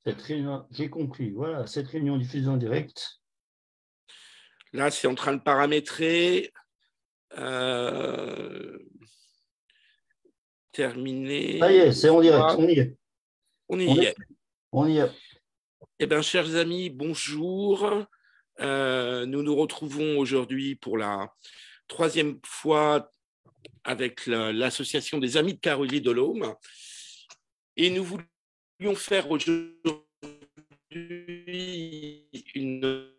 Cette réunion, j'ai compris. Voilà, cette réunion diffusée en direct. Là, c'est en train de paramétrer. Terminé. Ça y est, c'est en direct. On y est. On y est. On y est. Eh bien, chers amis, bonjour. Nous nous retrouvons aujourd'hui pour la troisième fois avec l'association des Amis de Caroline Delhomme. Et nous voulions faire aujourd'hui une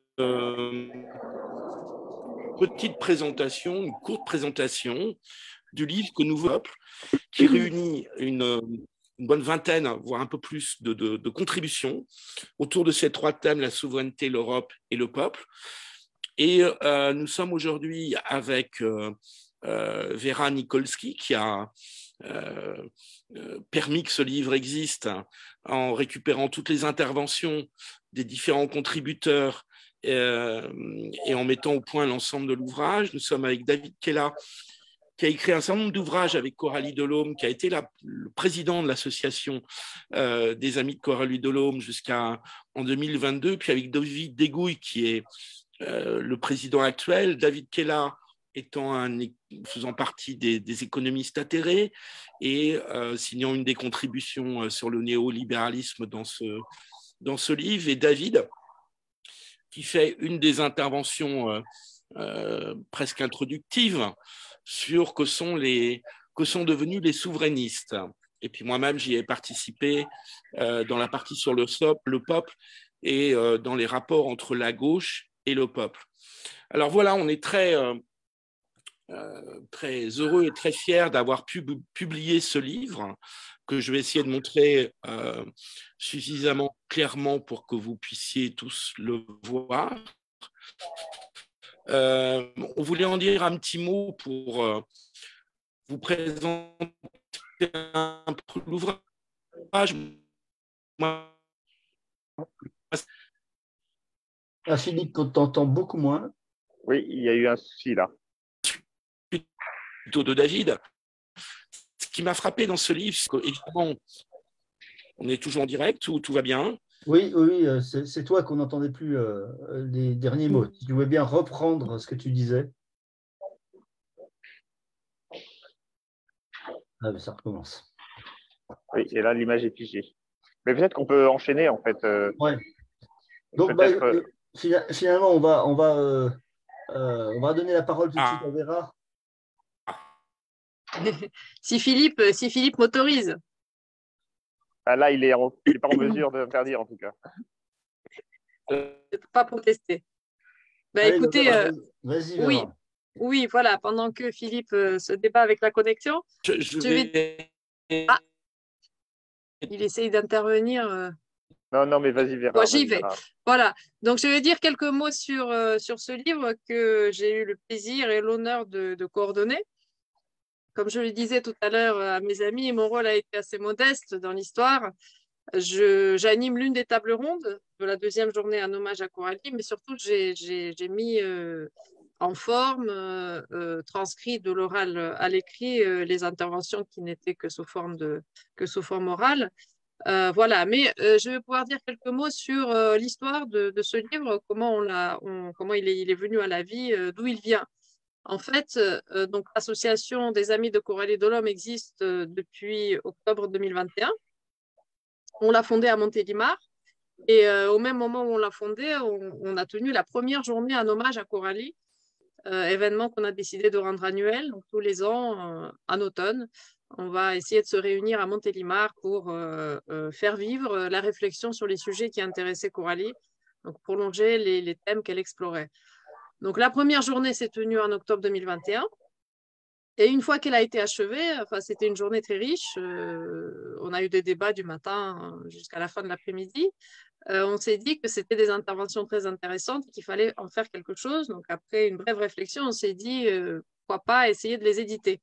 petite présentation, une courte présentation du livre que nous peuple, qui réunit une bonne vingtaine, voire un peu plus de contributions autour de ces trois thèmes, la souveraineté, l'Europe et le peuple. Et nous sommes aujourd'hui avec Vera Nikolski, qui a permis que ce livre existe en récupérant toutes les interventions des différents contributeurs et en mettant au point l'ensemble de l'ouvrage. Nous sommes avec David Kella, qui a écrit un certain nombre d'ouvrages avec Coralie Delhomme, qui a été le président de l'association des Amis de Coralie Delhomme jusqu'en 2022, puis avec David Degouille, qui est le président actuel, David Kella faisant partie des économistes atterrés et signant une des contributions sur le néolibéralisme dans ce livre, et David, qui fait une des interventions presque introductives sur que sont devenus les souverainistes. Et puis moi-même, j'y ai participé dans la partie sur le peuple et dans les rapports entre la gauche et le peuple. Alors voilà, on est très heureux et très fiers d'avoir pu publier ce livre que je vais essayer de montrer suffisamment clairement pour que vous puissiez tous le voir. On voulait en dire un petit mot pour vous présenter un peu l'ouvrage. Philippe, on t'entend beaucoup moins. Oui, il y a eu un souci là. Plutôt de David. Ce qui m'a frappé dans ce livre, c'est qu'évidemment, on est toujours en direct ou tout va bien? Oui, c'est toi qu'on n'entendait plus les derniers mots. Si tu voulais bien reprendre ce que tu disais. Ah, mais ça recommence. Oui, et là, l'image est figée. Mais peut-être qu'on peut enchaîner, en fait. Ouais. Donc, finalement, on va donner la parole tout de suite à Vera. Si Philippe m'autorise. Ah, là, il n'est pas en mesure de faire dire, en tout cas. Je ne peux pas protester. Allez, écoutez, vas-y, Vera. Oui, voilà, pendant que Philippe se débat avec la connexion, il essaye d'intervenir. Non, mais vas-y, Vera. Moi, j'y vais. Voilà. Donc, je vais dire quelques mots sur ce livre que j'ai eu le plaisir et l'honneur de coordonner. Comme je le disais tout à l'heure à mes amis, mon rôle a été assez modeste dans l'histoire. J'anime l'une des tables rondes de la deuxième journée en hommage à Coralie, mais surtout, j'ai mis en forme, transcrit de l'oral à l'écrit, les interventions qui n'étaient que sous forme orale. Voilà, mais je vais pouvoir dire quelques mots sur l'histoire de ce livre, comment il est venu à la vie, d'où il vient. En fait, donc l'association des Amis de Coralie Delhomme existe depuis octobre 2021. On l'a fondée à Montélimar et au même moment où on l'a fondée, on a tenu la première journée en hommage à Coralie, événement qu'on a décidé de rendre annuel, donc tous les ans en automne. On va essayer de se réunir à Montélimar pour faire vivre la réflexion sur les sujets qui intéressaient Coralie, donc prolonger les thèmes qu'elle explorait. Donc la première journée s'est tenue en octobre 2021. Et une fois qu'elle a été achevée, c'était une journée très riche. On a eu des débats du matin jusqu'à la fin de l'après-midi. On s'est dit que c'était des interventions très intéressantes et qu'il fallait en faire quelque chose. Donc après une brève réflexion, on s'est dit pourquoi pas essayer de les éditer.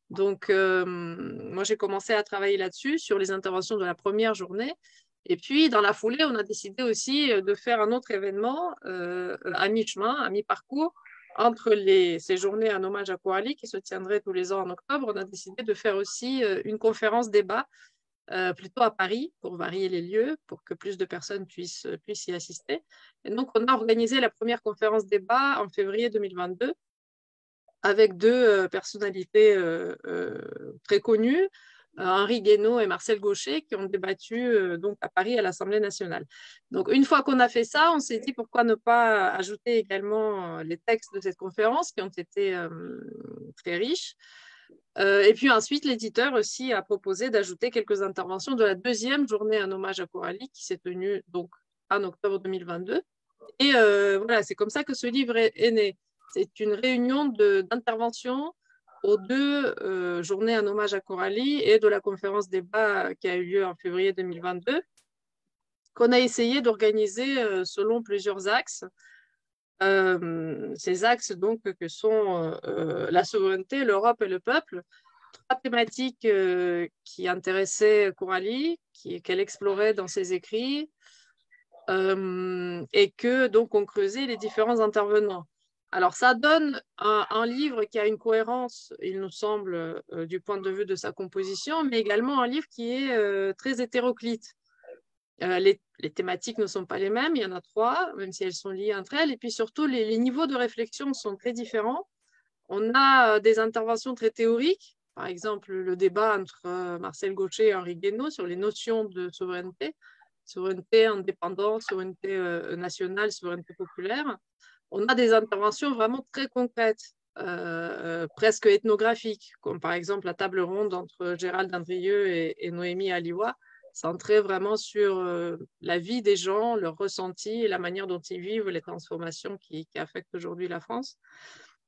Donc moi j'ai commencé à travailler là-dessus, sur les interventions de la première journée. Et puis dans la foulée, on a décidé aussi de faire un autre événement à mi-chemin, à mi-parcours, entre ces journées en hommage à Coralie qui se tiendraient tous les ans en octobre. On a décidé de faire aussi une conférence débat plutôt à Paris, pour varier les lieux, pour que plus de personnes puissent y assister. Et donc, on a organisé la première conférence débat en février 2022 avec deux personnalités très connues, Henri Guénaud et Marcel Gauchet, qui ont débattu donc à Paris à l'Assemblée nationale. Donc, une fois qu'on a fait ça, on s'est dit pourquoi ne pas ajouter également les textes de cette conférence qui ont été très riches. Et puis ensuite, l'éditeur aussi a proposé d'ajouter quelques interventions de la deuxième journée en hommage à Coralie qui s'est tenue donc en octobre 2022. Et voilà, c'est comme ça que ce livre est né. C'est une réunion d'interventions aux deux journées en hommage à Coralie et de la conférence débat qui a eu lieu en février 2022, qu'on a essayé d'organiser selon plusieurs axes. Ces axes donc que sont la souveraineté, l'Europe et le peuple, trois thématiques qui intéressaient Coralie, qu'elle explorait dans ses écrits, et que donc on creusait les différents intervenants. Alors ça donne un livre qui a une cohérence, il nous semble, du point de vue de sa composition, mais également un livre qui est très hétéroclite. Les thématiques ne sont pas les mêmes, il y en a trois, même si elles sont liées entre elles. Et puis surtout, les niveaux de réflexion sont très différents. On a des interventions très théoriques, par exemple le débat entre Marcel Gauchet et Henri Guénaud sur les notions de souveraineté, souveraineté indépendante, souveraineté nationale, souveraineté populaire. On a des interventions vraiment très concrètes, presque ethnographiques, comme par exemple la table ronde entre Gérald Andrieux et Noémie Aliwa, centré vraiment sur la vie des gens, leurs ressentis et la manière dont ils vivent les transformations qui affectent aujourd'hui la France.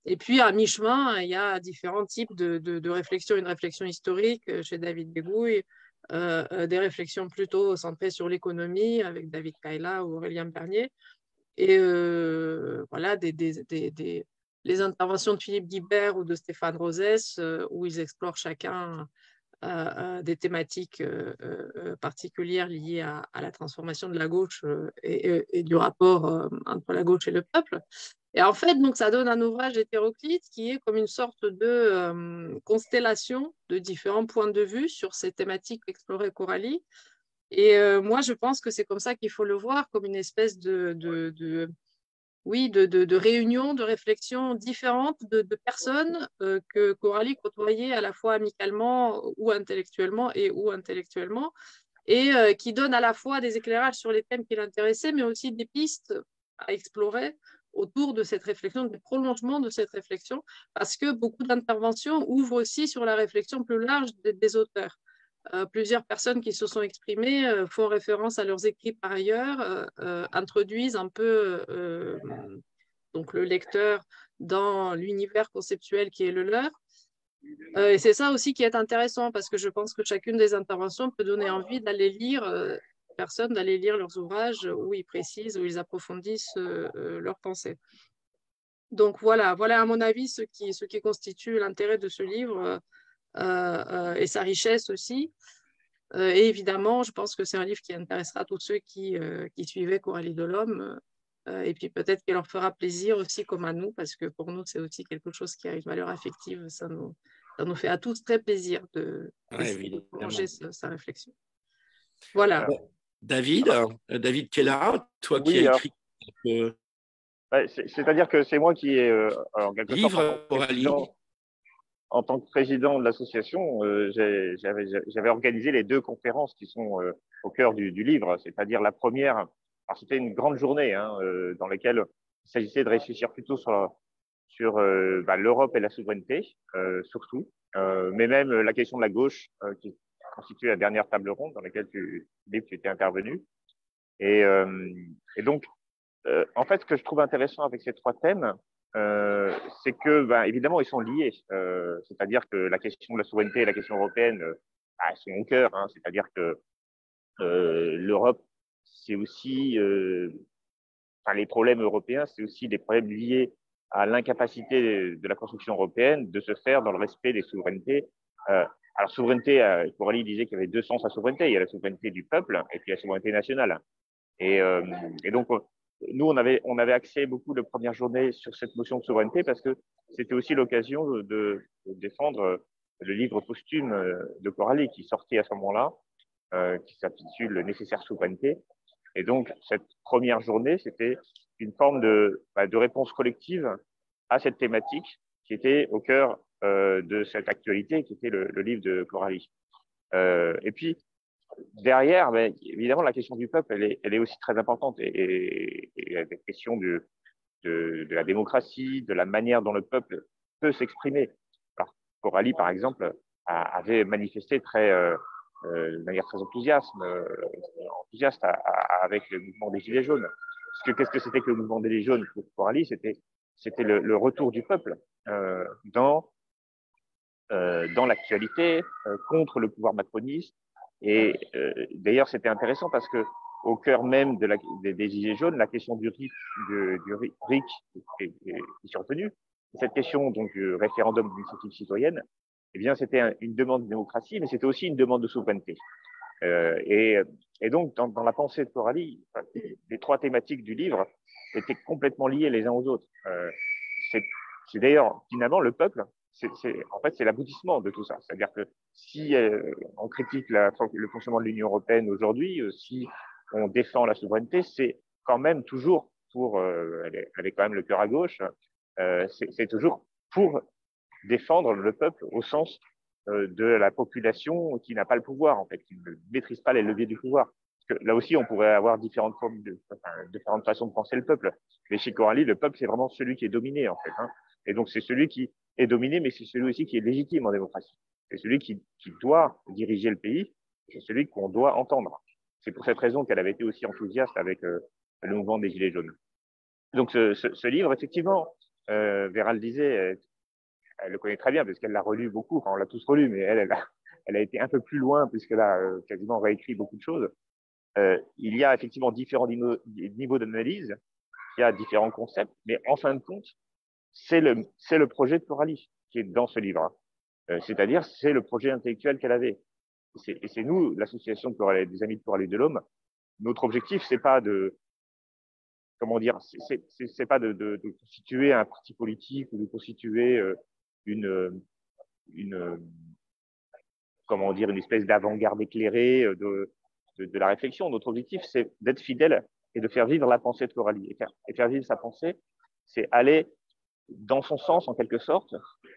Et puis, à mi-chemin, il y a différents types de réflexions. Une réflexion historique chez David Bégouille, des réflexions plutôt centrées sur l'économie avec David Kaila ou Aurélien Bernier. Et voilà, les interventions de Philippe Guibert ou de Stéphane Rosès, où ils explorent chacun des thématiques particulières liées à la transformation de la gauche et du rapport entre la gauche et le peuple. Et en fait, donc, ça donne un ouvrage hétéroclite qui est comme une sorte de constellation de différents points de vue sur ces thématiques explorées Coralie. Et moi, je pense que c'est comme ça qu'il faut le voir, comme une espèce de réunions, de réflexions différentes de personnes que Coralie côtoyait à la fois amicalement ou intellectuellement et qui donnent à la fois des éclairages sur les thèmes qui l'intéressaient, mais aussi des pistes à explorer autour de cette réflexion, des prolongements de cette réflexion, parce que beaucoup d'interventions ouvrent aussi sur la réflexion plus large des auteurs. Plusieurs personnes qui se sont exprimées font référence à leurs écrits par ailleurs, introduisent un peu donc le lecteur dans l'univers conceptuel qui est le leur. Et c'est ça aussi qui est intéressant parce que je pense que chacune des interventions peut donner envie d'aller lire, d'aller lire leurs ouvrages où ils précisent, où ils approfondissent leurs pensées. Donc voilà à mon avis ce qui constitue l'intérêt de ce livre. Et sa richesse aussi. Et évidemment, je pense que c'est un livre qui intéressera tous ceux qui suivaient Coralie Delhomme. Et puis peut-être qu'il leur fera plaisir aussi comme à nous, parce que pour nous, c'est aussi quelque chose qui a une valeur affective. Ça nous fait à tous très plaisir de prolonger sa réflexion. Voilà. David Kella, toi qui as écrit... C'est-à-dire que c'est moi qui ai, en quelque sorte, Coralie. En tant que président de l'association, j'avais organisé les deux conférences qui sont au cœur du livre. C'est-à-dire la première, c'était une grande journée dans laquelle il s'agissait de réfléchir plutôt sur l'Europe et la souveraineté, surtout, mais même la question de la gauche, qui constitue la dernière table ronde dans laquelle tu étais intervenu. Et donc, en fait, ce que je trouve intéressant avec ces trois thèmes, c'est que, évidemment, ils sont liés. C'est-à-dire que la question de la souveraineté et la question européenne sont au cœur. C'est-à-dire que l'Europe, c'est aussi, les problèmes européens, c'est aussi des problèmes liés à l'incapacité de la construction européenne de se faire dans le respect des souverainetés. Alors, souveraineté, Coralie disait qu'il y avait deux sens à souveraineté. Il y a la souveraineté du peuple et puis la souveraineté nationale. Et donc, nous, on avait axé beaucoup de première journée sur cette notion de souveraineté parce que c'était aussi l'occasion de défendre le livre posthume de Coralie qui sortait à ce moment-là qui s'intitule « Nécessaire souveraineté ». Et donc, cette première journée, c'était une forme de réponse collective à cette thématique qui était au cœur de cette actualité, qui était le livre de Coralie. Et puis, derrière, évidemment, la question du peuple, elle est aussi très importante. Et la question de la démocratie, de la manière dont le peuple peut s'exprimer. Alors, Coralie, par exemple, avait manifesté de manière très enthousiaste avec le mouvement des Gilets jaunes. Parce que qu'est-ce que c'était que le mouvement des Gilets jaunes pour Coralie? C'était le retour du peuple dans l'actualité, contre le pouvoir macroniste. Et d'ailleurs, c'était intéressant parce que au cœur même des Gilets jaunes, la question du RIC est survenue. Cette question donc du référendum d'initiative citoyenne, eh bien, c'était une demande de démocratie, mais c'était aussi une demande de souveraineté. Et donc, dans la pensée de Coralie, les trois thématiques du livre étaient complètement liées les uns aux autres. C'est d'ailleurs, finalement, le peuple, en fait, c'est l'aboutissement de tout ça. C'est-à-dire que si on critique le fonctionnement de l'Union européenne aujourd'hui, si on défend la souveraineté, c'est quand même toujours elle est quand même le cœur à gauche, c'est toujours pour défendre le peuple au sens de la population qui n'a pas le pouvoir, en fait, qui ne maîtrise pas les leviers du pouvoir. Parce que là aussi, on pourrait avoir différentes façons de penser le peuple. Mais chez Coralie, le peuple, c'est vraiment celui qui est dominé, en fait. Et donc, c'est celui qui est dominé, mais c'est celui aussi qui est légitime en démocratie. C'est celui qui doit diriger le pays, c'est celui qu'on doit entendre. C'est pour cette raison qu'elle avait été aussi enthousiaste avec le mouvement des Gilets jaunes. Donc, ce livre, effectivement, Vera le disait, elle le connaît très bien parce qu'elle l'a relu beaucoup, enfin, on l'a tous relu, mais elle a été un peu plus loin puisqu'elle a quasiment réécrit beaucoup de choses. Il y a effectivement différents niveaux d'analyse, il y a différents concepts, mais en fin de compte, c'est le projet de Coralie qui est dans ce livre. C'est-à-dire, c'est le projet intellectuel qu'elle avait. Et c'est nous, l'association des Amis de Coralie Delhomme, notre objectif, c'est pas de constituer un parti politique ou de constituer une espèce d'avant-garde éclairée de la réflexion. Notre objectif, c'est d'être fidèle et de faire vivre la pensée de Coralie. Et faire vivre sa pensée, c'est aller dans son sens, en quelque sorte,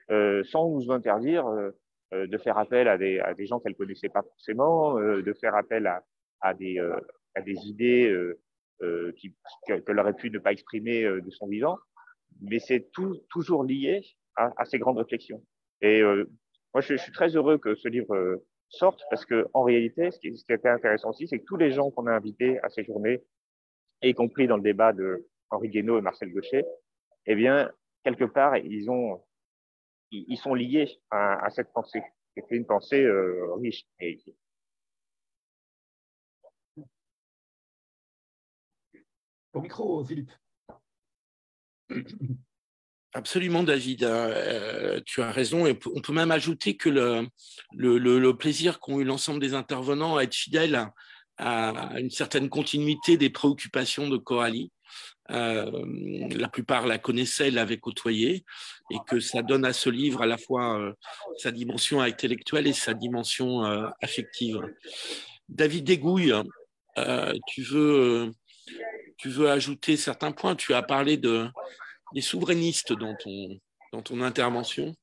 sans nous interdire de faire appel à des gens qu'elle ne connaissait pas forcément, de faire appel à des idées qu'elle aurait pu ne pas exprimer de son vivant. Mais c'est toujours lié à ces grandes réflexions. Et moi, je suis très heureux que ce livre sorte parce qu'en réalité, ce qui était intéressant aussi, c'est que tous les gens qu'on a invités à ces journées, y compris dans le débat de Henri Guénaud et Marcel Gauchet, eh bien, quelque part, ils sont liés à cette pensée. C'est une pensée riche. Au micro, Philippe. Absolument, David. Tu as raison. Et on peut même ajouter que le plaisir qu'ont eu l'ensemble des intervenants à être fidèles à une certaine continuité des préoccupations de Coralie. La plupart la connaissaient, l'avaient côtoyée, et que ça donne à ce livre à la fois sa dimension intellectuelle et sa dimension affective. David Degouille, tu veux ajouter certains points. Tu as parlé des souverainistes dans ton intervention.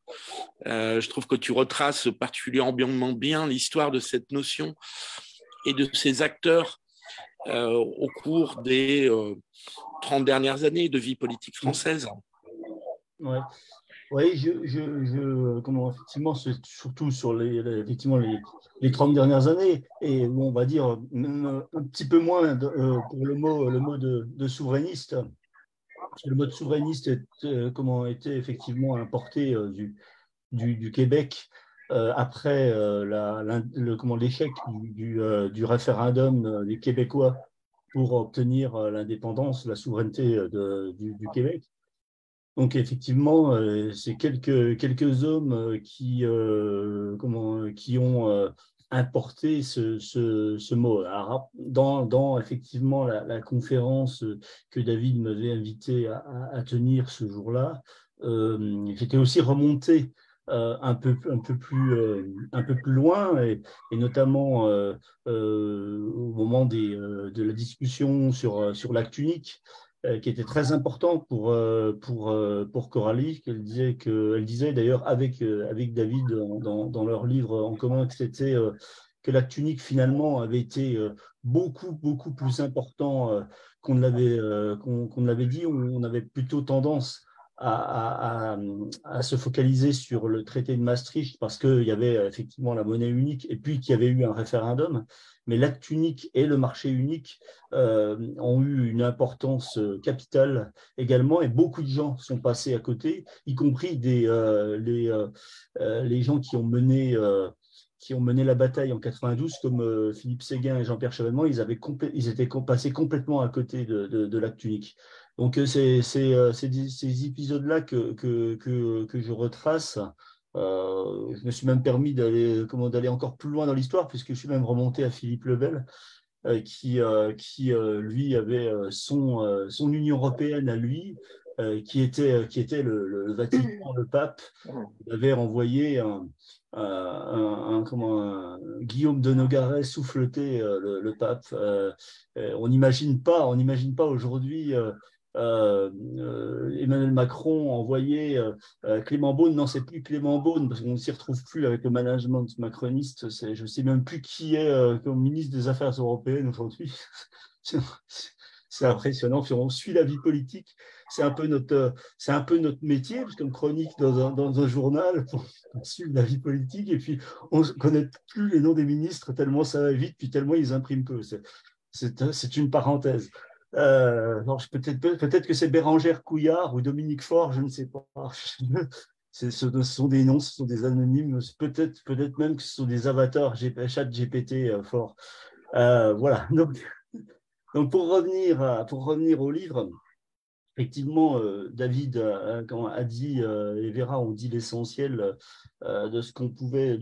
Je trouve que tu retraces particulièrement bien l'histoire de cette notion et de ces acteurs au cours des 30 dernières années de vie politique française. Ouais. Oui, effectivement, c'est surtout sur effectivement les 30 dernières années, et on va dire un petit peu moins pour le mot de souverainiste. Le mot de souverainiste était effectivement importé du Québec après l'échec du référendum des Québécois pour obtenir l'indépendance, la souveraineté du Québec. Donc effectivement, c'est quelques hommes qui ont importé ce mot. Alors, dans effectivement la conférence que David m'avait invité à tenir ce jour-là, j'étais aussi remonté un peu plus loin, et notamment au moment de la discussion sur l'acte unique, qui était très important pour Coralie, qu'elle disait d'ailleurs avec David dans leur livre en commun, que c'était que l'acte unique finalement avait été beaucoup plus important qu'on ne l'avait dit. On avait plutôt tendance à se focaliser sur le traité de Maastricht parce qu'il y avait effectivement la monnaie unique et puis qu'il y avait eu un référendum. Mais l'acte unique et le marché unique ont eu une importance capitale également, et beaucoup de gens sont passés à côté, y compris les gens qui ont mené la bataille en 92, comme Philippe Séguin et Jean-Pierre Chevènement. Ils étaient passés complètement à côté de l'acte unique. Donc, c'est ces épisodes-là que je retrace. Je me suis même permis d'aller encore plus loin dans l'histoire, puisque je suis même remonté à Philippe le Bel, qui lui, avait son Union européenne à lui, qui était le Vatican, le pape. Il avait envoyé Guillaume de Nogaret souffleter le pape. On n'imagine pas aujourd'hui Emmanuel Macron envoyer Clément Beaune. Non, c'est plus Clément Beaune, parce qu'on ne s'y retrouve plus avec le management macroniste. Je ne sais même plus qui est comme ministre des Affaires européennes aujourd'hui. C'est impressionnant. On suit la vie politique. C'est un peu notre métier, parce comme chronique dans un journal, pour suivre la vie politique. Et puis, on ne connaît plus les noms des ministres tellement ça va vite, puis tellement ils impriment peu. C'est une parenthèse. Peut-être que c'est Bérangère Couillard ou Dominique Faure, je ne sais pas. Ce sont des noms, ce sont des anonymes. Peut-être même que ce sont des avatars chat GPT fort. Voilà. Donc pour revenir au livre, effectivement, David a dit, et Vera ont dit l'essentiel de ce qu'on pouvait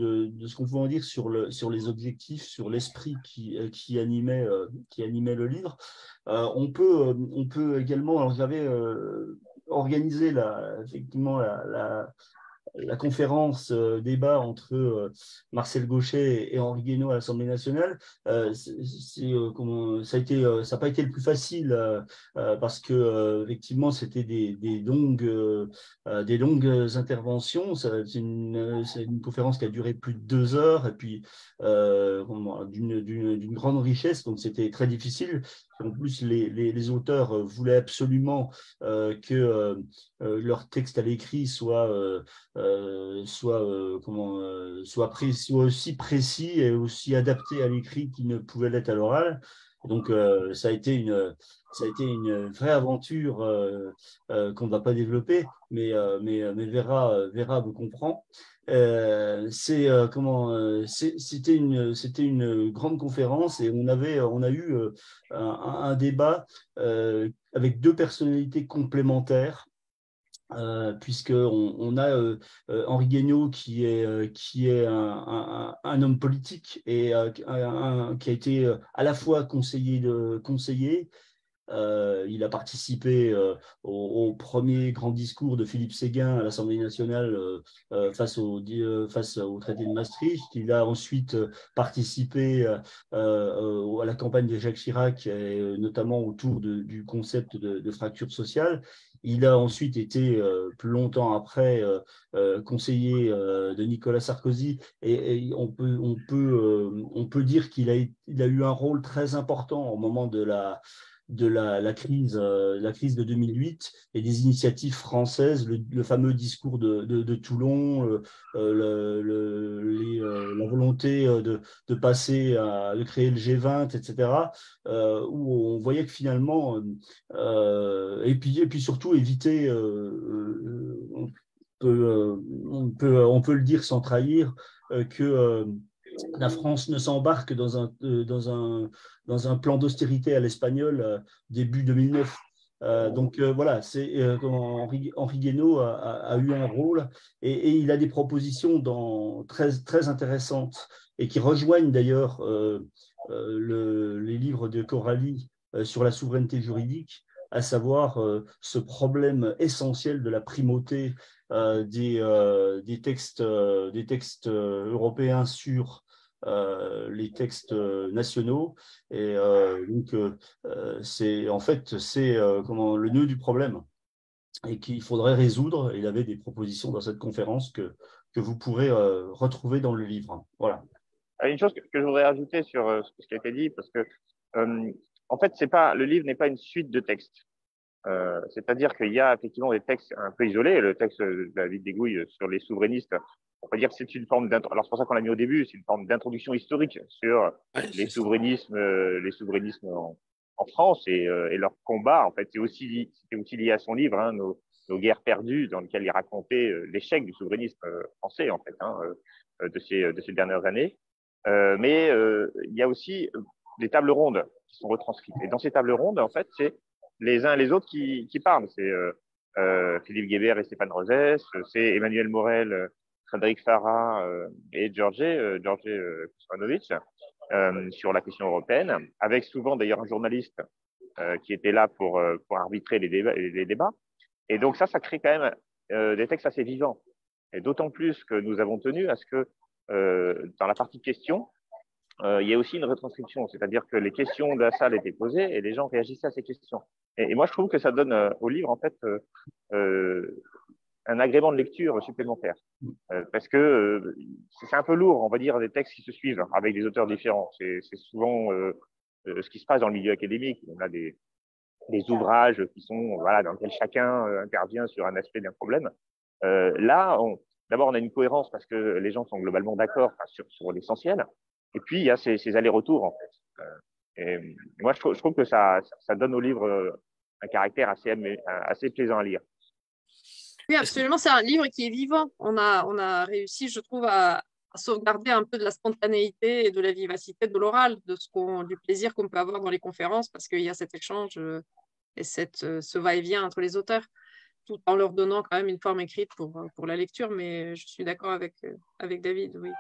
en dire sur les objectifs, sur l'esprit qui animait le livre. On peut également, alors j'avais organisé effectivement la conférence débat entre Marcel Gauchet et Henri Guénaud à l'Assemblée nationale. Ça n'a pas été le plus facile parce que effectivement c'était des longues interventions. C'est une conférence qui a duré plus de 2 heures, et puis d'une grande richesse, donc c'était très difficile. En plus, les auteurs voulaient absolument que leur texte à l'écrit soit aussi précis et aussi adapté à l'écrit qu'il ne pouvait l'être à l'oral. Donc, ça a été une vraie aventure qu'on ne va pas développer, mais Vera me comprend. C'était une grande conférence, et on a eu un débat avec 2 personnalités complémentaires. Puisqu'on a Henri Guénaud qui est un homme politique et qui a été à la fois conseiller. Il a participé au premier grand discours de Philippe Séguin à l'Assemblée nationale face au traité de Maastricht. Il a ensuite participé à la campagne de Jacques Chirac, notamment autour du concept de fracture sociale. Il a ensuite été, plus longtemps après, conseiller de Nicolas Sarkozy, et on peut dire qu'il a eu un rôle très important au moment de la crise de 2008 et des initiatives françaises, le fameux discours de Toulon, la volonté de créer le G20, etc., où on voyait que finalement, et puis surtout éviter, on peut le dire sans trahir, que la France ne s'embarque dans un plan d'austérité à l'espagnol début 2009. Donc voilà, Henri Guénaud a eu un rôle, et il a des propositions très intéressantes, et qui rejoignent d'ailleurs les livres de Coralie sur la souveraineté juridique, à savoir ce problème essentiel de la primauté des textes européens sur les textes nationaux. Et donc, en fait, c'est le nœud du problème et qu'il faudrait résoudre. Il avait des propositions dans cette conférence que vous pourrez retrouver dans le livre. Voilà. Une chose que je voudrais ajouter sur ce qui a été dit, parce que en fait, le livre n'est pas une suite de textes. C'est-à-dire qu'il y a effectivement des textes un peu isolés. Le texte de David Degouille sur les souverainistes, on peut dire que c'est une forme alors c'est pour ça qu'on l'a mis au début, c'est une forme d'introduction historique sur les souverainismes en France et leur combat. En fait, c'était aussi lié à son livre, hein, nos guerres perdues, dans lequel il racontait l'échec du souverainisme français, en fait, hein, de ces dernières années. Mais il y a aussi des tables rondes qui sont retranscrites. Et dans ces tables rondes, en fait, c'est les uns et les autres qui parlent. C'est Philippe Guébert et Stéphane Rosès, c'est Emmanuel Morel, Frédéric Farah et Georges Kosmanovic sur la question européenne, avec souvent d'ailleurs un journaliste qui était là pour arbitrer les débats. Et donc ça crée quand même des textes assez vivants. Et d'autant plus que nous avons tenu à ce que dans la partie questions, il y a aussi une retranscription, c'est-à-dire que les questions de la salle étaient posées et les gens réagissaient à ces questions. Et moi, je trouve que ça donne au livre, en fait, un agrément de lecture supplémentaire. Parce que c'est un peu lourd, on va dire, des textes qui se suivent avec des auteurs différents. C'est souvent ce qui se passe dans le milieu académique. On a des ouvrages qui sont, voilà, dans lesquels chacun intervient sur un aspect d'un problème. Là, d'abord, on a une cohérence parce que les gens sont globalement d'accord sur l'essentiel. Et puis, il y a ces allers-retours, en fait. Et moi, je trouve que ça donne au livre un caractère assez plaisant à lire. Oui, absolument. C'est un livre qui est vivant. On a réussi, je trouve, à sauvegarder un peu de la spontanéité et de la vivacité de l'oral, du plaisir qu'on peut avoir dans les conférences, parce qu'il y a cet échange et ce va-et-vient entre les auteurs, tout en leur donnant quand même une forme écrite pour la lecture. Mais je suis d'accord avec David, oui.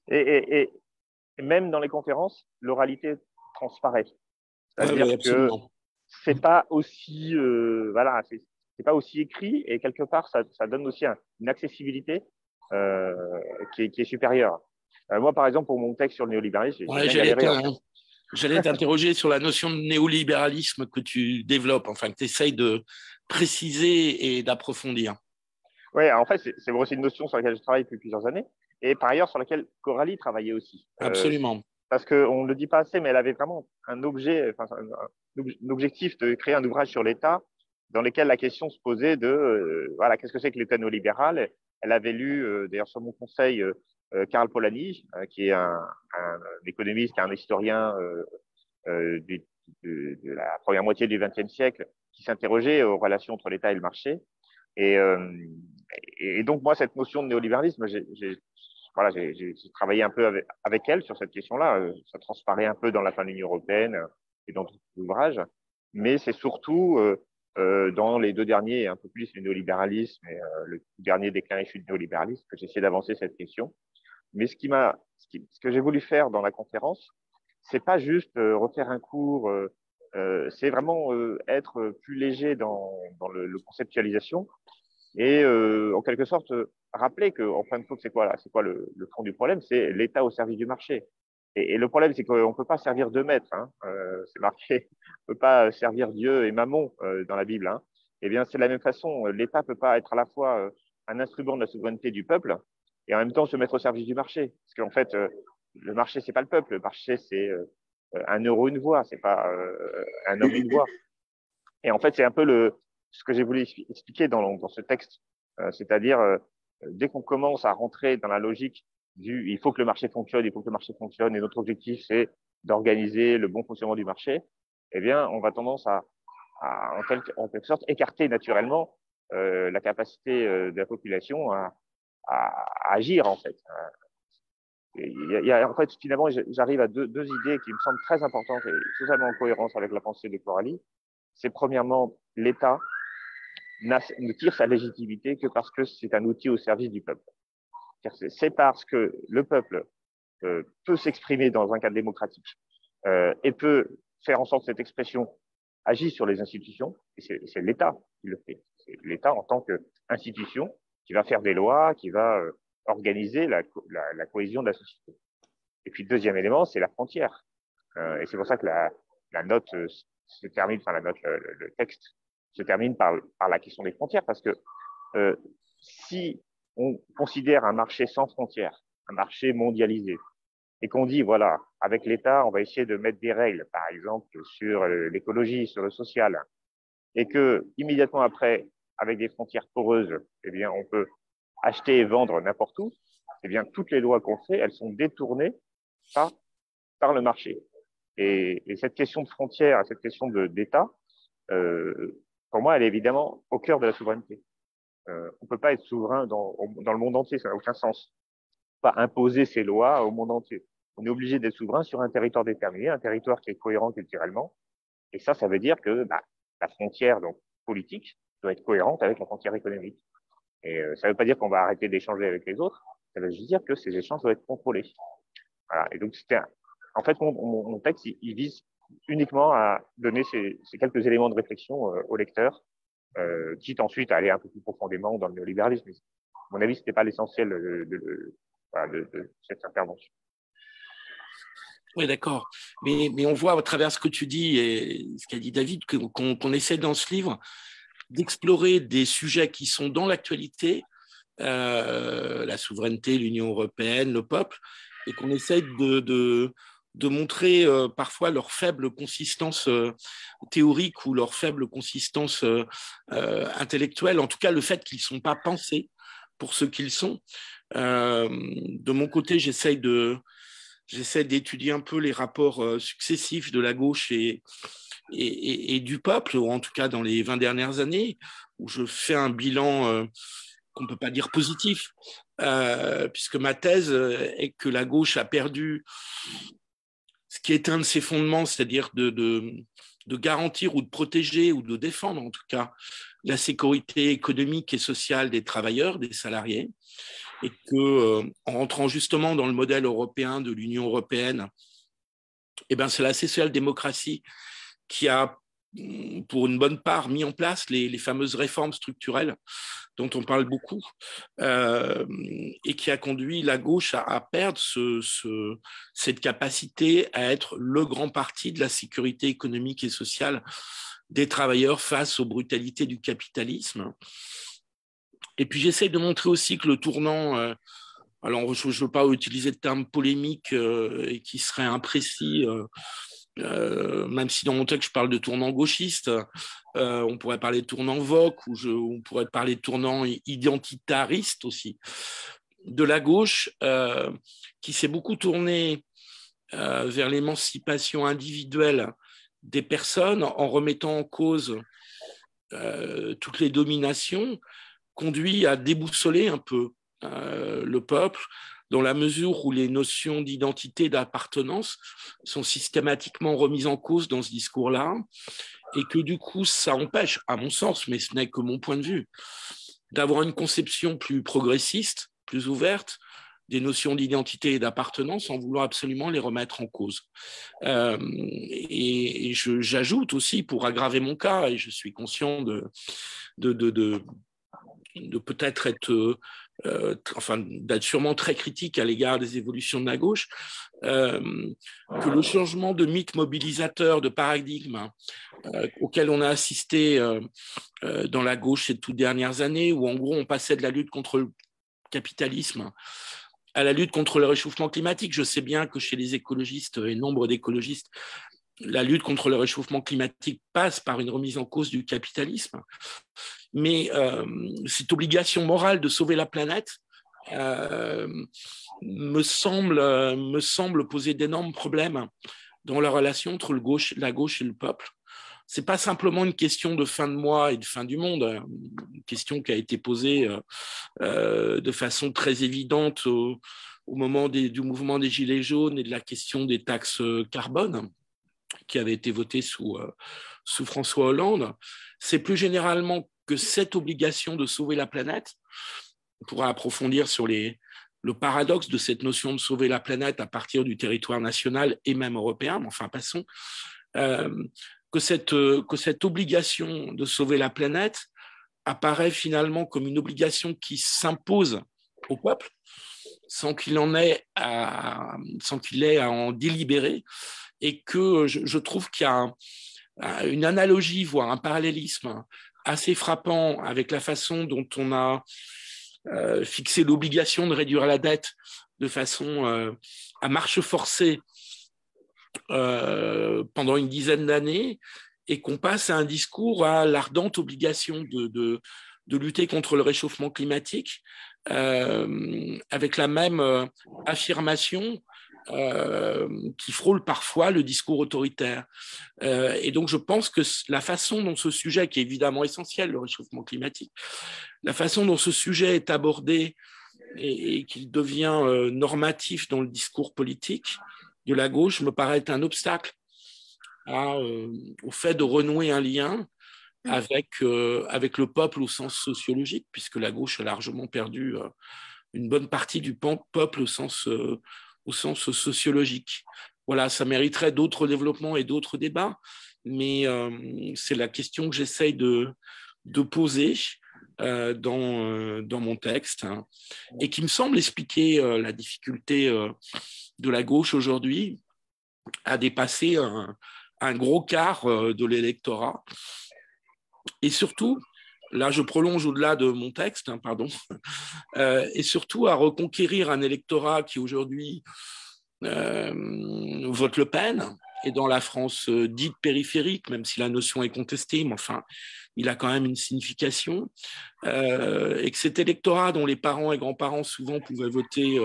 Et même dans les conférences, l'oralité transparaît. C'est-à-dire que c'est pas aussi, voilà, c'est pas aussi écrit et quelque part ça donne aussi une accessibilité qui est supérieure. Moi, par exemple, pour mon texte sur le néolibéralisme, j'allais t'interroger sur la notion de néolibéralisme que tu développes, enfin que tu essayes de préciser et d'approfondir. Oui, en fait, c'est aussi une notion sur laquelle je travaille depuis plusieurs années et par ailleurs sur laquelle Coralie travaillait aussi. Absolument. Parce qu'on ne le dit pas assez, mais elle avait vraiment un objectif de créer un ouvrage sur l'État dans lequel la question se posait de voilà, qu'est-ce que c'est que l'État néolibéral. Elle avait lu, d'ailleurs sur mon conseil, Karl Polanyi, qui est un économiste, un historien de la première moitié du XXe siècle, qui s'interrogeait aux relations entre l'État et le marché. Et donc, moi, cette notion de néolibéralisme, j'ai travaillé un peu avec elle sur cette question-là. Ça transparaît un peu dans la fin de l'Union européenne et dans d'autres ouvrages. Mais c'est surtout dans les deux derniers, un peu plus le néolibéralisme et le dernier déclin et chute du néolibéralisme, que j'essaie d'avancer cette question. Mais ce que j'ai voulu faire dans la conférence, c'est pas juste refaire un cours, c'est vraiment être plus léger dans le conceptualisation et en quelque sorte rappeler que en fin de compte, c'est quoi le fond du problème, c'est l'État au service du marché. Et le problème, c'est qu'on ne peut pas servir deux maîtres. Hein. C'est marqué, on ne peut pas servir Dieu et Mammon dans la Bible. Hein. Eh bien, c'est de la même façon. L'État ne peut pas être à la fois un instrument de la souveraineté du peuple et en même temps se mettre au service du marché. Parce qu'en fait, le marché, c'est pas le peuple. Le marché, c'est un euro, une voix. C'est pas un homme, une voix. Et en fait, c'est un peu ce que j'ai voulu expliquer dans ce texte. C'est-à-dire, dès qu'on commence à rentrer dans la logique il faut que le marché fonctionne, il faut que le marché fonctionne, et notre objectif, c'est d'organiser le bon fonctionnement du marché, eh bien, on va tendance à en quelque sorte, écarter naturellement la capacité de la population à agir, en fait. En fait, finalement, j'arrive à deux idées qui me semblent très importantes et totalement en cohérence avec la pensée de Coralie. C'est premièrement, l'État ne tire sa légitimité que parce que c'est un outil au service du peuple. C'est parce que le peuple peut s'exprimer dans un cadre démocratique et peut faire en sorte que cette expression agisse sur les institutions, et c'est l'État qui le fait. C'est l'État en tant qu'institution qui va faire des lois, qui va organiser la cohésion de la société. Et puis, le deuxième élément, c'est la frontière. Et c'est pour ça que la note se termine, enfin, le texte se termine par la question des frontières, parce que si on considère un marché sans frontières, un marché mondialisé, et qu'on dit, voilà, avec l'État, on va essayer de mettre des règles, par exemple, sur l'écologie, sur le social, et que immédiatement après, avec des frontières poreuses, eh bien, on peut acheter et vendre n'importe où, eh bien, toutes les lois qu'on fait, elles sont détournées par le marché. Et cette question de frontières, cette question d'État, pour moi, elle est évidemment au cœur de la souveraineté. On ne peut pas être souverain dans le monde entier, ça n'a aucun sens. Pas imposer ses lois au monde entier. On est obligé d'être souverain sur un territoire déterminé, un territoire qui est cohérent culturellement. Et ça veut dire que la frontière donc, politique doit être cohérente avec la frontière économique. Et ça ne veut pas dire qu'on va arrêter d'échanger avec les autres, ça veut juste dire que ces échanges doivent être contrôlés. Voilà. Et donc, en fait, mon texte, il vise uniquement à donner ces quelques éléments de réflexion au lecteur, quitte ensuite à aller un peu plus profondément dans le néolibéralisme. À mon avis, ce n'était pas l'essentiel de cette intervention. Oui, d'accord. Mais on voit à travers ce que tu dis et ce qu'a dit David qu'on essaie dans ce livre d'explorer des sujets qui sont dans l'actualité, la souveraineté, l'Union européenne, le peuple, et qu'on essaie de montrer parfois leur faible consistance théorique ou leur faible consistance intellectuelle, en tout cas le fait qu'ils ne sont pas pensés pour ce qu'ils sont. De mon côté, j'essaie d'étudier un peu les rapports successifs de la gauche et du peuple, ou en tout cas dans les 20 dernières années, où je fais un bilan qu'on ne peut pas dire positif, puisque ma thèse est que la gauche a perdu ce qui est un de ses fondements, c'est-à-dire de garantir ou de protéger ou de défendre en tout cas la sécurité économique et sociale des travailleurs, des salariés, et que en rentrant justement dans le modèle européen de l'Union européenne, eh ben, c'est la social-démocratie qui a, pour une bonne part, mis en place les fameuses réformes structurelles dont on parle beaucoup, et qui a conduit la gauche à perdre cette capacité à être le grand parti de la sécurité économique et sociale des travailleurs face aux brutalités du capitalisme. Et puis j'essaie de montrer aussi que le tournant, alors je ne veux pas utiliser de termes polémiques et qui seraient imprécis, même si dans mon texte je parle de tournant gauchiste, on pourrait parler de tournant Woke, on pourrait parler de tournant identitariste aussi, de la gauche qui s'est beaucoup tournée vers l'émancipation individuelle des personnes en remettant en cause toutes les dominations, conduit à déboussoler un peu le peuple, dans la mesure où les notions d'identité et d'appartenance sont systématiquement remises en cause dans ce discours-là, et que du coup, ça empêche, à mon sens, mais ce n'est que mon point de vue, d'avoir une conception plus progressiste, plus ouverte, des notions d'identité et d'appartenance en voulant absolument les remettre en cause. Et j'ajoute aussi, pour aggraver mon cas, et je suis conscient de peut-être être, d'être sûrement très critique à l'égard des évolutions de la gauche, que le changement de mythe mobilisateur, de paradigme auquel on a assisté dans la gauche ces toutes dernières années, où en gros on passait de la lutte contre le capitalisme à la lutte contre le réchauffement climatique. Je sais bien que chez les écologistes et nombre d'écologistes, la lutte contre le réchauffement climatique passe par une remise en cause du capitalisme. Mais cette obligation morale de sauver la planète me semble poser d'énormes problèmes dans la relation entre la gauche et le peuple. Ce n'est pas simplement une question de fin de mois et de fin du monde, une question qui a été posée de façon très évidente au moment du mouvement des Gilets jaunes et de la question des taxes carbone qui avait été votée sous François Hollande. C'est plus généralement que cette obligation de sauver la planète, on pourra approfondir sur le paradoxe de cette notion de sauver la planète à partir du territoire national et même européen, mais enfin passons, que cette obligation de sauver la planète apparaît finalement comme une obligation qui s'impose au peuple sans qu'il ait à en délibérer, et que je trouve qu'il y a une analogie, voire un parallélisme assez frappant avec la façon dont on a fixé l'obligation de réduire la dette de façon à marche forcée pendant une dizaine d'années, et qu'on passe à un discours à l'ardente obligation de lutter contre le réchauffement climatique, avec la même affirmation qui frôle parfois le discours autoritaire. Et donc, je pense que la façon dont ce sujet, qui est évidemment essentiel, le réchauffement climatique, la façon dont ce sujet est abordé et qu'il devient normatif dans le discours politique de la gauche me paraît être un obstacle au fait de renouer un lien avec le peuple au sens sociologique, puisque la gauche a largement perdu une bonne partie du peuple au sens sociologique. Voilà, ça mériterait d'autres développements et d'autres débats, mais c'est la question que j'essaye de poser dans mon texte, hein, et qui me semble expliquer la difficulté de la gauche aujourd'hui à dépasser un gros quart de l'électorat. Et surtout, là je prolonge au-delà de mon texte, hein, pardon, et surtout à reconquérir un électorat qui aujourd'hui vote Le Pen, et dans la France dite périphérique, même si la notion est contestée, mais enfin, il a quand même une signification, et que cet électorat dont les parents et grands-parents souvent pouvaient voter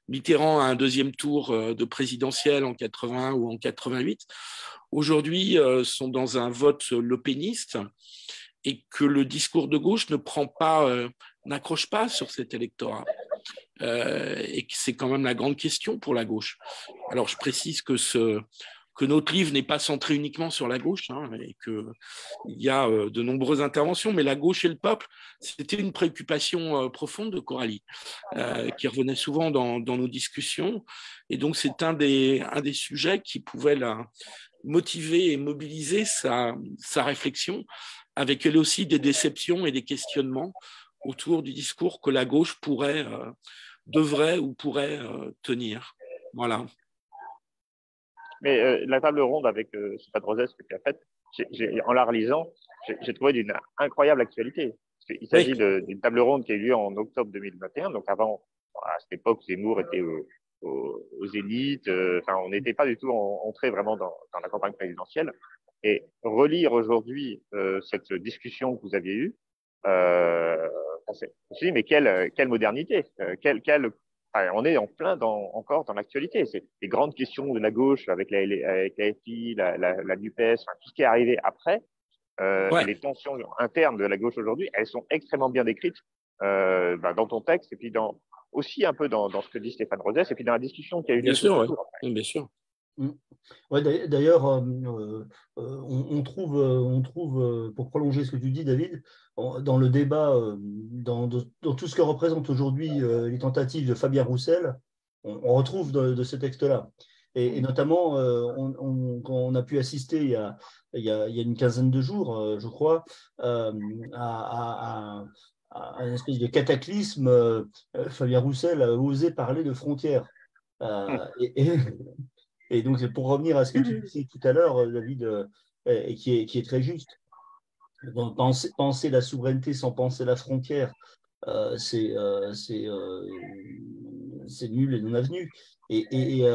Mitterrand à un deuxième tour de présidentiel en 81 ou en 88, aujourd'hui sont dans un vote lepéniste, et que le discours de gauche n'accroche pas sur cet électorat. Et que c'est quand même la grande question pour la gauche. Alors, je précise que notre livre n'est pas centré uniquement sur la gauche, hein, et qu'il y a de nombreuses interventions, mais la gauche et le peuple, c'était une préoccupation profonde de Coralie, qui revenait souvent dans nos discussions. Et donc, c'est un des sujets qui pouvait la motiver et mobiliser sa réflexion, avec elle aussi des déceptions et des questionnements autour du discours que la gauche devrait ou pourrait tenir. Voilà. Mais la table ronde avec Stéphane Rosès que tu as faite, en la relisant, j'ai trouvé d'une incroyable actualité. Il s'agit d'une table ronde qui a eu lieu en octobre 2021, donc avant, à cette époque, Zemmour était au zénith, on n'était pas du tout entré vraiment dans la campagne présidentielle. Et relire aujourd'hui cette discussion que vous aviez eue, je me suis dit, mais quelle modernité, on est en plein encore dans l'actualité. C'est les grandes questions de la gauche avec la FI, la NUPES, tout ce qui est arrivé après, et les tensions internes de la gauche aujourd'hui, elles sont extrêmement bien décrites dans ton texte, et puis aussi un peu dans ce que dit Stéphane Rosès, et puis dans la discussion qui a eu lieu. Bien sûr, oui. Bien sûr. Ouais, d'ailleurs, on trouve, pour prolonger ce que tu dis, David, dans le débat, dans tout ce que représentent aujourd'hui les tentatives de Fabien Roussel, on retrouve de ce texte-là. Et notamment, quand on a pu assister il y a une quinzaine de jours, je crois, à une espèce de cataclysme, Fabien Roussel a osé parler de frontières. Et donc, pour revenir à ce que tu disais tout à l'heure, David, et qui est très juste, donc, penser la souveraineté sans penser la frontière, c'est nul et non avenu. Et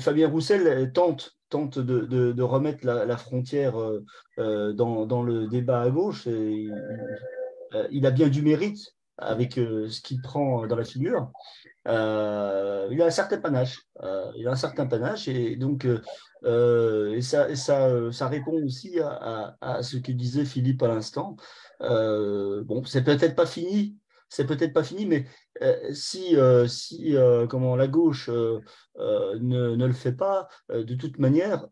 Fabien Roussel tente de remettre la frontière dans le débat à gauche. Et il a bien du mérite avec ce qu'il prend dans la figure. Il a un certain panache, et donc ça répond aussi à ce que disait Philippe à l'instant. Bon, c'est peut-être pas fini, mais si comment la gauche ne le fait pas, de toute manière,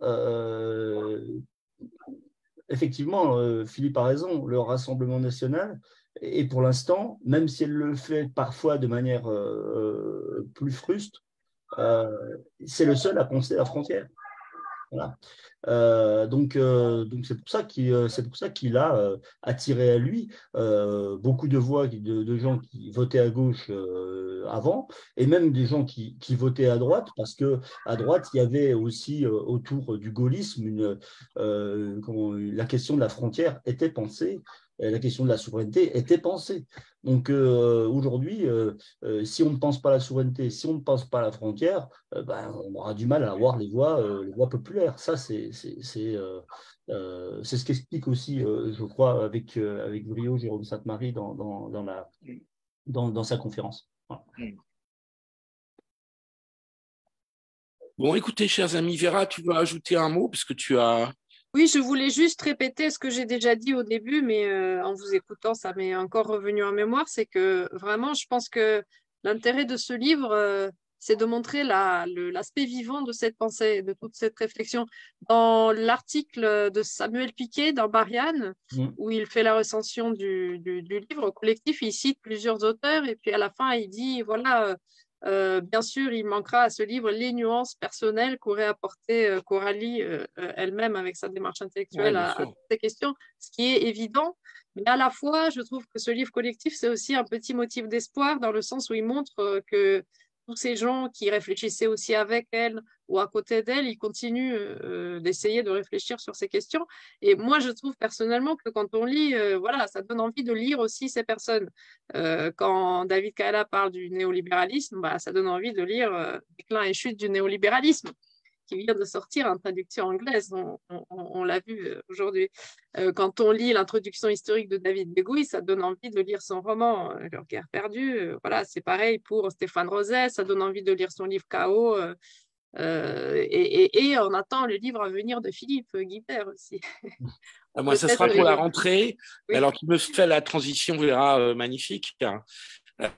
effectivement, Philippe a raison, le Rassemblement national. Et pour l'instant, même si elle le fait parfois de manière plus fruste, c'est le seul à penser la frontière. Voilà. Donc c'est pour ça qu'il a attiré à lui beaucoup de voix de gens qui votaient à gauche avant, et même des gens qui votaient à droite, parce que à droite il y avait aussi autour du gaullisme la question de la frontière était pensée. La question de la souveraineté était pensée. Donc aujourd'hui, si on ne pense pas à la souveraineté, si on ne pense pas à la frontière, on aura du mal à avoir les voix populaires. Ça, c'est ce qu'explique aussi, je crois, avec brio Jérôme Sainte-Marie dans sa conférence. Voilà. Bon, écoutez, chers amis, Vera, tu veux ajouter un mot, puisque tu as… Oui, je voulais juste répéter ce que j'ai déjà dit au début, mais en vous écoutant, ça m'est encore revenu en mémoire. C'est que vraiment, je pense que l'intérêt de ce livre, c'est de montrer l'aspect vivant de cette pensée, de toute cette réflexion. Dans l'article de Samuel Piquet dans Marianne, où il fait la recension du livre collectif, il cite plusieurs auteurs et puis à la fin, il dit, voilà, bien sûr, il manquera à ce livre les nuances personnelles qu'aurait apporté Coralie elle-même avec sa démarche intellectuelle à toutes ces questions, ce qui est évident. Mais à la fois, je trouve que ce livre collectif, c'est aussi un petit motif d'espoir dans le sens où il montre que tous ces gens qui réfléchissaient aussi avec elle ou à côté d'elle, ils continuent d'essayer de réfléchir sur ces questions. Et moi, je trouve personnellement que quand on lit, voilà, ça donne envie de lire aussi ces personnes. Quand David Caella parle du néolibéralisme, ça donne envie de lire Déclin et chute du néolibéralisme, qui vient de sortir en traduction anglaise, on l'a vu aujourd'hui. Quand on lit l'introduction historique de David Begouis, ça donne envie de lire son roman Le regard perdu. Voilà, c'est pareil pour Stéphane Rosset, ça donne envie de lire son livre Chaos. Et on attend le livre à venir de Philippe Guibert aussi. Moi, ça sera pour la rentrée. Oui. Alors qu'il me fait la transition, verra magnifique.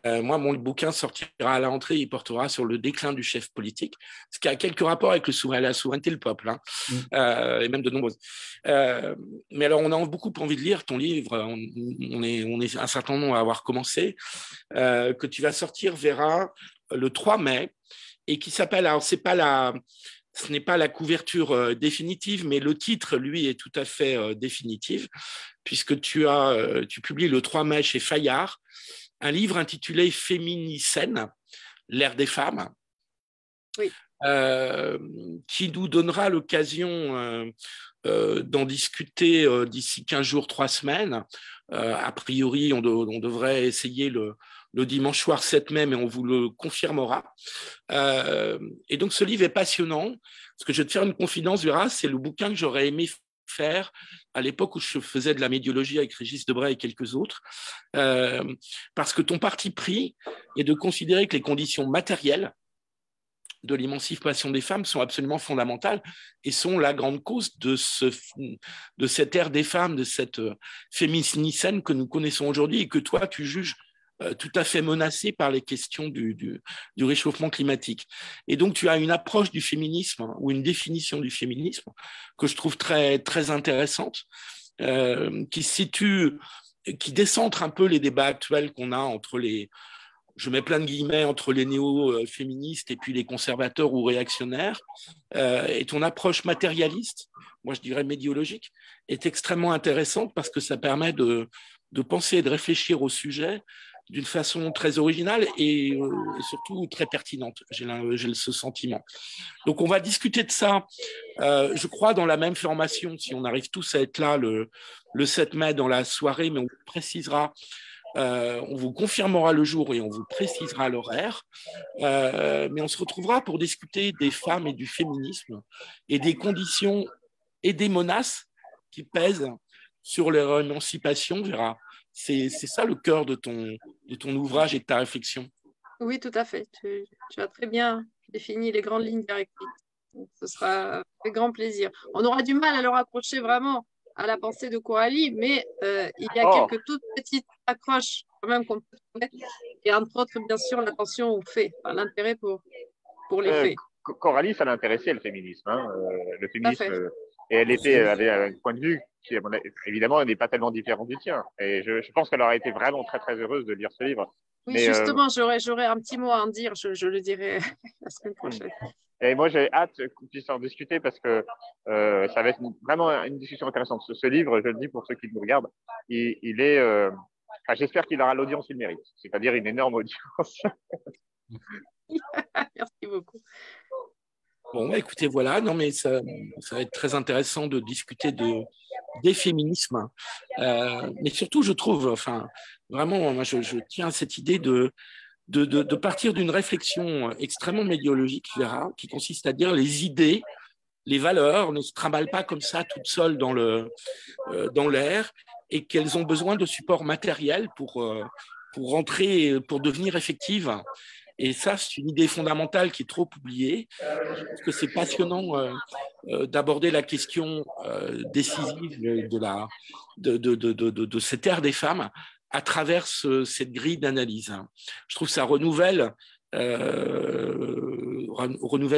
Moi, mon bouquin sortira à la rentrée, il portera sur le déclin du chef politique, ce qui a quelques rapports avec la souveraineté, le peuple, et même de nombreuses. Mais alors, on a beaucoup envie de lire ton livre, on est un certain nombre à avoir commencé, que tu vas sortir, Vera, le 3 mai, et qui s'appelle, alors ce n'est pas la couverture définitive, mais le titre, lui, est tout à fait définitif, puisque tu publies le 3 mai chez Fayard, un livre intitulé Féminicène, l'ère des femmes, oui. Qui nous donnera l'occasion d'en discuter d'ici 15 jours, 3 semaines. A priori, on devrait essayer le dimanche soir 7 mai, mais on vous le confirmera. Et donc, ce livre est passionnant. Parce que je vais te faire une confidence, Vera, c'est le bouquin que j'aurais aimé faire à l'époque où je faisais de la médiologie avec Régis Debray et quelques autres, parce que ton parti pris est de considérer que les conditions matérielles de l'émancipation des femmes sont absolument fondamentales et sont la grande cause de cette ère des femmes, de cette féminicène que nous connaissons aujourd'hui et que toi, tu juges tout à fait menacée par les questions du réchauffement climatique. Et donc, tu as une approche du féminisme ou une définition du féminisme que je trouve très, très intéressante, qui décentre un peu les débats actuels qu'on a entre je mets plein de guillemets, entre les néo-féministes et puis les conservateurs ou réactionnaires. Et ton approche matérialiste, moi je dirais médiologique, est extrêmement intéressante parce que ça permet de penser et de réfléchir au sujet d'une façon très originale et surtout très pertinente. J'ai ce sentiment. Donc, on va discuter de ça, je crois, dans la même formation, si on arrive tous à être là le 7 mai dans la soirée, mais on précisera, on vous confirmera le jour et on vous précisera l'horaire. Mais on se retrouvera pour discuter des femmes et du féminisme et des conditions et des menaces qui pèsent sur leur émancipation, Vera. C'est ça le cœur de ton ouvrage et de ta réflexion. Oui, tout à fait. Tu as très bien défini les grandes lignes directrices. Donc, ce sera avec grand plaisir. On aura du mal à le raccrocher vraiment à la pensée de Coralie, mais il y a quelques toutes petites accroches quand même qu'on peut trouver. Et entre autres, bien sûr, l'attention aux faits, enfin, l'intérêt pour les faits. Coralie, ça l'intéressait le féminisme. Le féminisme, et elle avait un point de vue qui, évidemment, n'est pas tellement différent du tien. Et je pense qu'elle aurait été vraiment très, très heureuse de lire ce livre. Oui, mais justement, j'aurais un petit mot à en dire. Je le dirai la semaine prochaine. Et moi, j'ai hâte qu'on puisse en discuter parce que ça va être vraiment une discussion intéressante. Ce livre, je le dis pour ceux qui nous regardent, il est. Enfin, j'espère qu'il aura l'audience qu'il mérite, c'est-à-dire une énorme audience. Merci beaucoup. Bon, bah, écoutez, voilà, non, mais ça va être très intéressant de discuter des féminismes. Mais surtout, je trouve, enfin, vraiment, moi, je tiens à cette idée de partir d'une réflexion extrêmement médiologique, Vera, qui consiste à dire les idées, les valeurs ne se trimballent pas comme ça toutes seules dans l'air et qu'elles ont besoin de supports matériels pour rentrer, pour devenir effectives. Et ça, c'est une idée fondamentale qui est trop oubliée. Je trouve que c'est passionnant d'aborder la question décisive de cette ère des femmes à travers cette grille d'analyse. Je trouve que ça renouvelle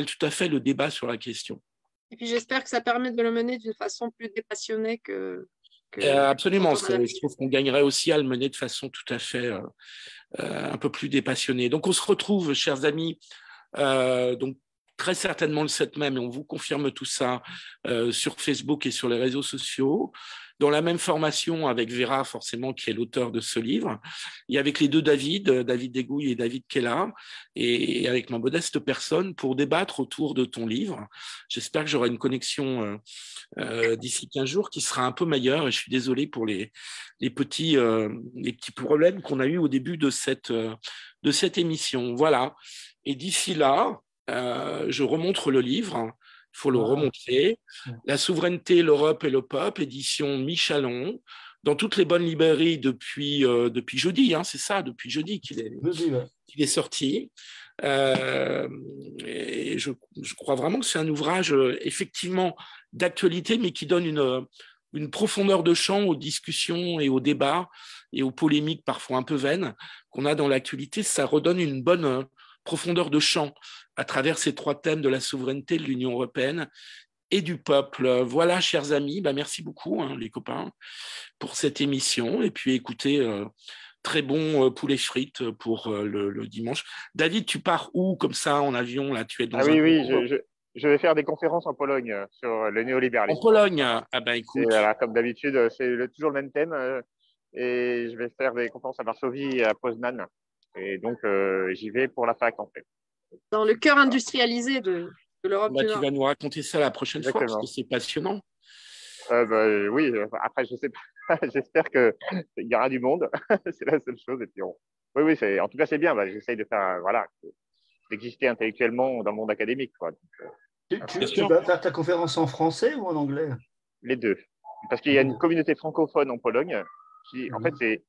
tout à fait le débat sur la question. Et puis j'espère que ça permet de le mener d'une façon plus dépassionnée que absolument. Je trouve qu'on gagnerait aussi à le mener de façon tout à fait un peu plus dépassionnée. Donc on se retrouve, chers amis, donc très certainement le 7 mai, mais on vous confirme tout ça sur Facebook et sur les réseaux sociaux, dans la même formation avec Vera, forcément, qui est l'auteur de ce livre, et avec les deux David Degouille et David Kella, et avec ma modeste personne pour débattre autour de ton livre. J'espère que j'aurai une connexion d'ici 15 jours qui sera un peu meilleure, et je suis désolé pour les petits problèmes qu'on a eus au début de cette émission. Voilà. Et d'ici là, je remontre le livre. Il faut le remontrer. La souveraineté, l'Europe et le peuple, édition Michalon, dans toutes les bonnes librairies depuis jeudi, hein, c'est ça, depuis jeudi qu'il est sorti. Et je crois vraiment que c'est un ouvrage effectivement d'actualité, mais qui donne une profondeur de champ aux discussions et aux débats et aux polémiques parfois un peu vaines qu'on a dans l'actualité. Ça redonne une bonne profondeur de champ à travers ces trois thèmes de la souveraineté de l'Union européenne et du peuple. Voilà, chers amis, merci beaucoup, hein, les copains, pour cette émission. Et puis, écoutez, très bon poulet frites pour le dimanche. David, tu pars où, comme ça, en avion, là, tu es dans oui, je vais faire des conférences en Pologne sur le néolibéralisme. En Pologne, écoute. Et voilà, comme d'habitude, c'est toujours le même thème. Et je vais faire des conférences à Varsovie et à Poznan. Et donc, j'y vais pour la fac, en fait. Dans le cœur industrialisé de l'Europe du Nord. Tu vas nous raconter ça la prochaine fois, parce que c'est passionnant. Oui, après, je sais pas. J'espère qu'il y aura du monde. C'est la seule chose. Et puis oui, en tout cas, c'est bien. J'essaye de faire, d'exister intellectuellement dans le monde académique, quoi. Donc, tu vas faire ta conférence en français ou en anglais? Les deux. Parce qu'il y a une communauté francophone en Pologne qui, en fait, c'est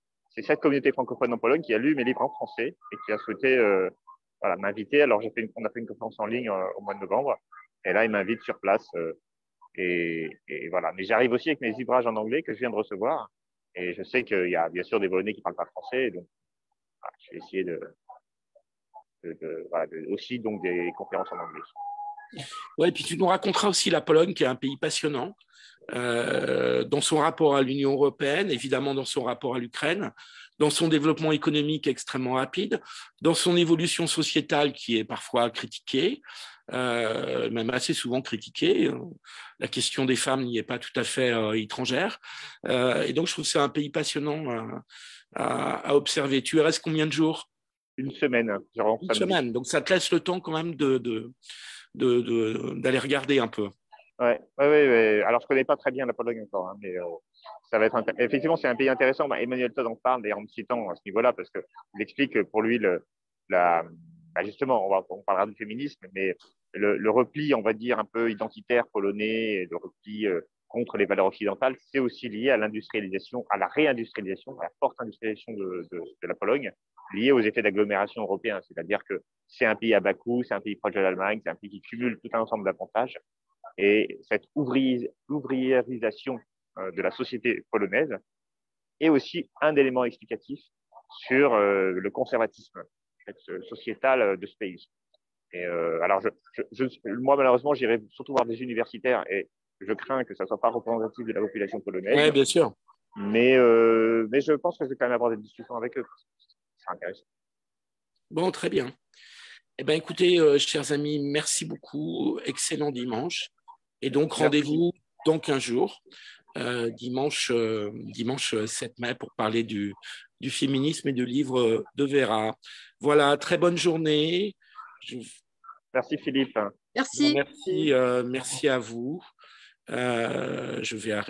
cette communauté francophone en Pologne qui a lu mes livres en français et qui a souhaité m'inviter. Alors, on a fait une conférence en ligne au mois de novembre. Et là, ils m'invitent sur place. Et voilà. Mais j'arrive aussi avec mes livrages en anglais que je viens de recevoir. Et je sais qu'il y a bien sûr des Polonais qui ne parlent pas français. Donc, je vais essayer aussi donc des conférences en anglais. Ouais, et puis tu nous raconteras aussi la Pologne, qui est un pays passionnant, dans son rapport à l'Union européenne, évidemment dans son rapport à l'Ukraine, dans son développement économique extrêmement rapide, dans son évolution sociétale qui est parfois critiquée, même assez souvent critiquée. La question des femmes n'y est pas tout à fait étrangère. Et donc, je trouve que c'est un pays passionnant à observer. Tu y restes combien de jours? Une semaine. Une semaine. Donc, ça te laisse le temps quand même d'aller regarder un peu. Ouais. Alors, je connais pas très bien la Pologne encore, hein, mais ça va être effectivement, c'est un pays intéressant. Emmanuel Todd en parle d'ailleurs en me citant à ce niveau-là parce que il explique que pour lui justement, on parlera du féminisme, mais le repli, on va dire un peu identitaire polonais, le repli contre les valeurs occidentales, c'est aussi lié à l'industrialisation, à la réindustrialisation, à la forte industrialisation de la Pologne, liée aux effets d'agglomération européen. C'est-à-dire que c'est un pays à bas coût, c'est un pays proche de l'Allemagne, c'est un pays qui cumule tout un ensemble d'avantages. Et cette ouvriérisation de la société polonaise est aussi un élément explicatif sur le conservatisme sociétal de ce pays. Et alors, moi, malheureusement, j'irai surtout voir des universitaires et je crains que ça ne soit pas représentatif de la population polonaise. Oui, bien sûr. Mais je pense que je vais quand même avoir des discussions avec eux. C'est intéressant. Bon, très bien. Eh ben, écoutez, chers amis, merci beaucoup. Excellent dimanche. Et donc, Merci. rendez-vous dans 15 jours, dimanche 7 mai, pour parler du féminisme et du livre de Vera. Voilà, très bonne journée. Merci Philippe. Merci. Merci à vous. Je vais arrêter.